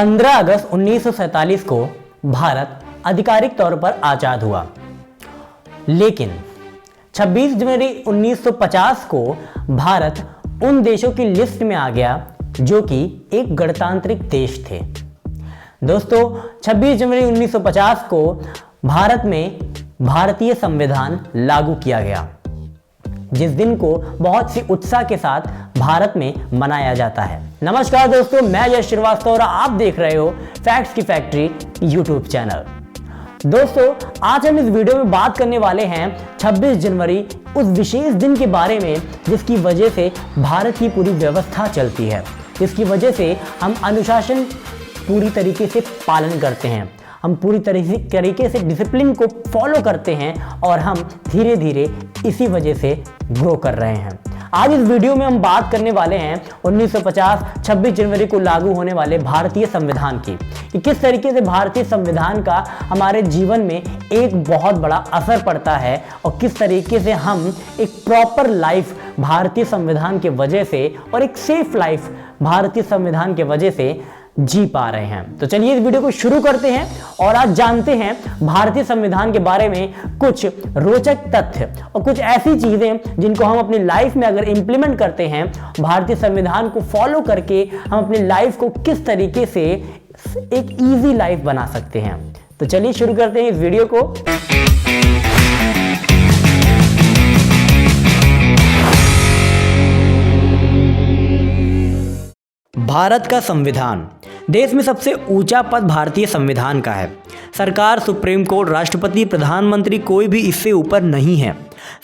15 अगस्त 1947 को भारत आधिकारिक तौर पर आजाद हुआ, लेकिन 26 जनवरी 1950 को भारत उन देशों की लिस्ट में आ गया जो कि एक गणतांत्रिक देश थे। दोस्तों, 26 जनवरी 1950 को भारत में भारतीय संविधान लागू किया गया, जिस दिन को बहुत सी उत्साह के साथ भारत में मनाया जाता है। नमस्कार दोस्तों, मैं यश श्रीवास्तव और आप देख रहे हो फैक्ट्स की फैक्ट्री यूट्यूब चैनल। दोस्तों, आज हम इस वीडियो में बात करने वाले हैं 26 जनवरी, उस विशेष दिन के बारे में जिसकी वजह से भारत की पूरी व्यवस्था चलती है, जिसकी वजह से हम अनुशासन पूरी तरीके से पालन करते हैं, हम पूरी तरीके से डिसिप्लिन को फॉलो करते हैं और हम धीरे धीरे इसी वजह से ग्रो कर रहे हैं। आज इस वीडियो में हम बात करने वाले हैं 1950 26 जनवरी को लागू होने वाले भारतीय संविधान की, कि किस तरीके से भारतीय संविधान का हमारे जीवन में एक बहुत बड़ा असर पड़ता है और किस तरीके से हम एक प्रॉपर लाइफ भारतीय संविधान के वजह से और एक सेफ लाइफ भारतीय संविधान के वजह से जी पा रहे हैं। तो चलिए इस वीडियो को शुरू करते हैं और आज जानते हैं भारतीय संविधान के बारे में कुछ रोचक तथ्य और कुछ ऐसी चीजें जिनको हम अपनी लाइफ में अगर इंप्लीमेंट करते हैं, भारतीय संविधान को फॉलो करके हम अपनी लाइफ को किस तरीके से एक इजी लाइफ बना सकते हैं। तो चलिए शुरू करते हैं इस वीडियो को। भारत का संविधान। देश में सबसे ऊंचा पद भारतीय संविधान का है। सरकार, सुप्रीम कोर्ट, राष्ट्रपति, प्रधानमंत्री कोई भी इससे ऊपर नहीं है।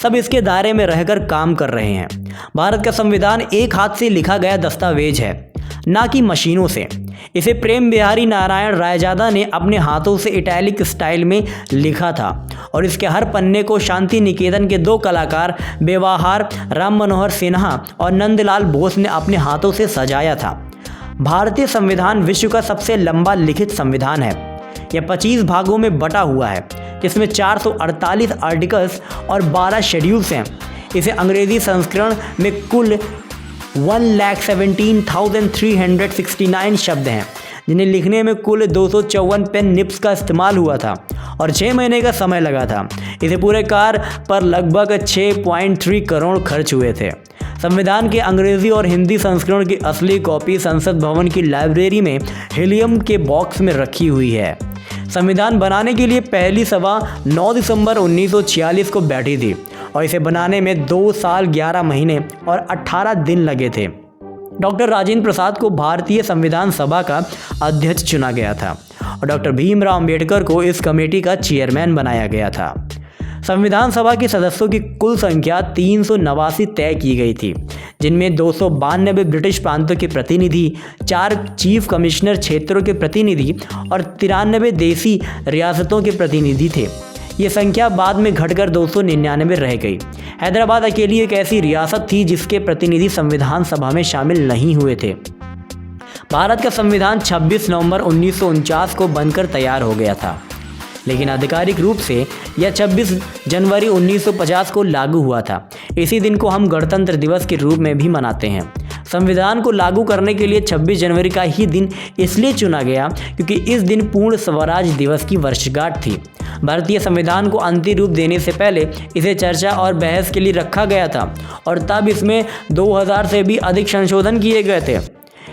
सब इसके दायरे में रहकर काम कर रहे हैं। भारत का संविधान एक हाथ से लिखा गया दस्तावेज है, ना कि मशीनों से। इसे प्रेम बिहारी नारायण रायजादा ने अपने हाथों से इटैलिक स्टाइल में लिखा था और इसके हर पन्ने को शांति निकेतन के 2 कलाकार बेवाहार राम मनोहर सिन्हा और नंदलाल बोस ने अपने हाथों से सजाया था। भारतीय संविधान विश्व का सबसे लंबा लिखित संविधान है। यह 25 भागों में बटा हुआ है, जिसमें 448 आर्टिकल्स और 12 शेड्यूल्स हैं। इसे अंग्रेजी संस्करण में कुल 1,17,369 शब्द हैं, जिन्हें लिखने में कुल 254 पेन निब्स का इस्तेमाल हुआ था और 6 महीने का समय लगा था। इसे पूरे कार्य पर लगभग 6.3 करोड़ खर्च हुए थे। संविधान के अंग्रेजी और हिंदी संस्करण की असली कॉपी संसद भवन की लाइब्रेरी में हीलियम के बॉक्स में रखी हुई है। संविधान बनाने के लिए पहली सभा 9 दिसंबर 1946 को बैठी थी और इसे बनाने में 2 साल 11 महीने और 18 दिन लगे थे। डॉक्टर राजेंद्र प्रसाद को भारतीय संविधान सभा का अध्यक्ष चुना गया था और डॉक्टर भीमराव अंबेडकर को इस कमेटी का चेयरमैन बनाया गया था। संविधान सभा के सदस्यों की कुल संख्या 389 तय की गई थी, जिनमें 292 ब्रिटिश प्रांतों के प्रतिनिधि, 4 चीफ कमिश्नर क्षेत्रों के प्रतिनिधि और 93 देसी रियासतों के प्रतिनिधि थे। ये संख्या बाद में घटकर 299 रह गई। हैदराबाद अकेली एक ऐसी रियासत थी जिसके प्रतिनिधि संविधान सभा में शामिल नहीं हुए थे। भारत का संविधान 26 नवंबर 1949 को बनकर तैयार हो गया था, लेकिन आधिकारिक रूप से यह 26 जनवरी 1950 को लागू हुआ था। इसी दिन को हम गणतंत्र दिवस के रूप में भी मनाते हैं। संविधान को लागू करने के लिए 26 जनवरी का ही दिन इसलिए चुना गया क्योंकि इस दिन पूर्ण स्वराज दिवस की वर्षगांठ थी। भारतीय संविधान को अंतिम रूप देने से पहले इसे चर्चा और बहस के लिए रखा गया था और तब इसमें 2000 से भी अधिक संशोधन किए गए थे।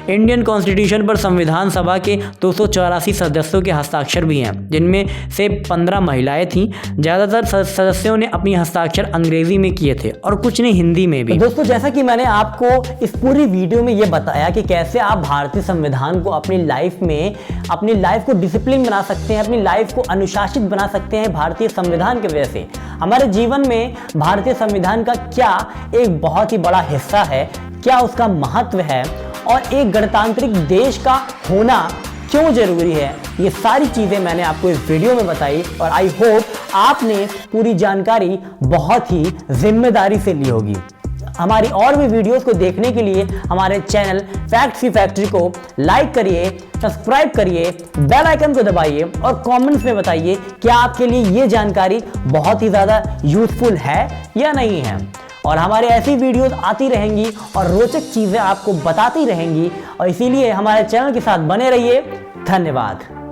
इंडियन कॉन्स्टिट्यूशन पर संविधान सभा के 284 सदस्यों के हस्ताक्षर भी हैं, जिनमें से 15 महिलाएं थीं। ज़्यादातर सदस्यों ने अपनी हस्ताक्षर अंग्रेजी में किए थे और कुछ ने हिंदी में भी। दोस्तों, जैसा कि मैंने आपको इस पूरी वीडियो में ये बताया कि कैसे आप भारतीय संविधान को अपनी लाइफ में, अपनी लाइफ को डिसिप्लिन बना सकते हैं, अपनी लाइफ को अनुशासित बना सकते हैं भारतीय संविधान की वजह से। हमारे जीवन में भारतीय संविधान का क्या एक बहुत ही बड़ा हिस्सा है, क्या उसका महत्व है और एक गणतांत्रिक देश का होना क्यों जरूरी है, ये सारी चीजें मैंने आपको इस वीडियो में बताई और आई होप आपने पूरी जानकारी बहुत ही जिम्मेदारी से ली होगी। हमारी और भी वीडियोस को देखने के लिए हमारे चैनल फैक्ट्स की फैक्ट्री को लाइक करिए, सब्सक्राइब करिए, बेल आइकन को दबाइए और कमेंट्स में बताइए क्या आपके लिए ये जानकारी बहुत ही ज़्यादा यूजफुल है या नहीं है। और हमारे ऐसी वीडियोस आती रहेंगी और रोचक चीज़ें आपको बताती रहेंगी और इसीलिए हमारे चैनल के साथ बने रहिए। धन्यवाद।